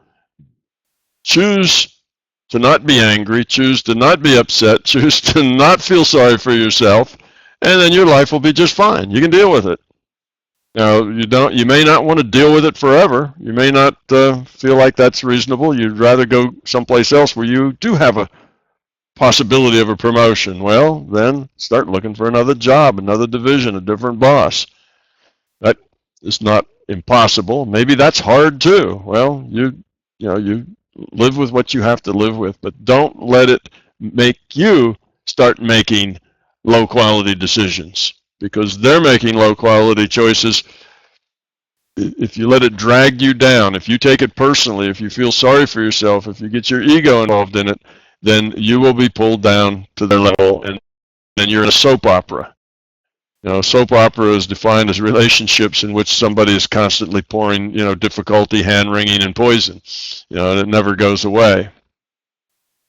Choose to not be angry, choose to not be upset, choose to not feel sorry for yourself, and then your life will be just fine. You can deal with it. Now, you may not want to deal with it forever. You may not feel like that's reasonable. You'd rather go someplace else where you do have a possibility of a promotion. Well, then start looking for another job, another division, a different boss. That is not impossible. Maybe that's hard too. Well, you live with what you have to live with, but don't let it make you start making low quality decisions, because they're making low quality choices if you let it drag you down, if you take it personally, if you feel sorry for yourself, if you get your ego involved in it, then you will be pulled down to their level, and then you're in a soap opera. You know, soap opera is defined as relationships in which somebody is constantly pouring, difficulty, hand-wringing, and poison. And it never goes away.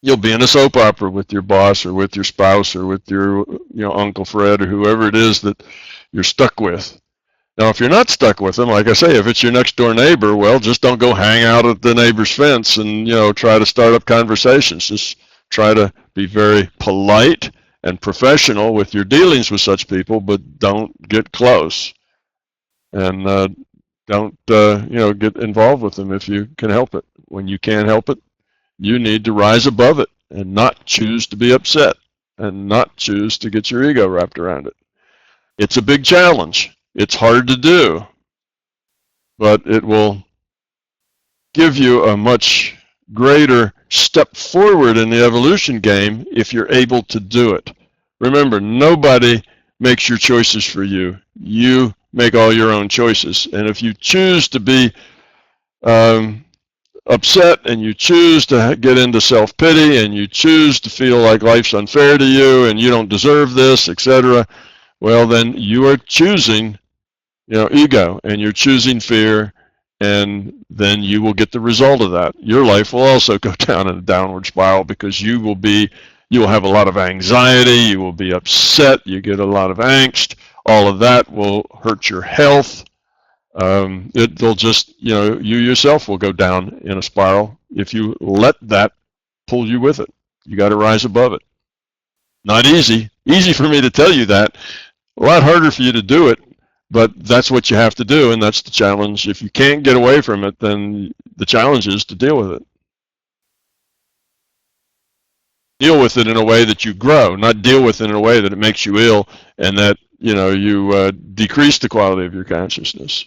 You'll be in a soap opera with your boss or with your spouse or with your, Uncle Fred or whoever it is that you're stuck with. Now, if you're not stuck with them, like I say, if it's your next door neighbor, well, just don't go hang out at the neighbor's fence and, try to start up conversations. Just try to be very polite and professional with your dealings with such people, but don't get close. And don't, get involved with them if you can help it. When you can't help it, you need to rise above it and not choose to be upset and not choose to get your ego wrapped around it. It's a big challenge. It's hard to do, but it will give you a much greater step forward in the evolution game if you're able to do it. Remember, nobody makes your choices for you. You make all your own choices. And if you choose to be upset and you choose to get into self-pity and you choose to feel like life's unfair to you and you don't deserve this, etc., well, then you are choosing ego, and you're choosing fear, and then you will get the result of that. Your life will also go down in a downward spiral because you will have a lot of anxiety, you will be upset, you get a lot of angst. All of that will hurt your health. It'll just, you yourself will go down in a spiral if you let that pull you with it. You got to rise above it. Not easy. Easy for me to tell you that. A lot harder for you to do it. But that's what you have to do, and that's the challenge. If you can't get away from it, then the challenge is to deal with it. Deal with it in a way that you grow, not deal with it in a way that it makes you ill and that you decrease the quality of your consciousness.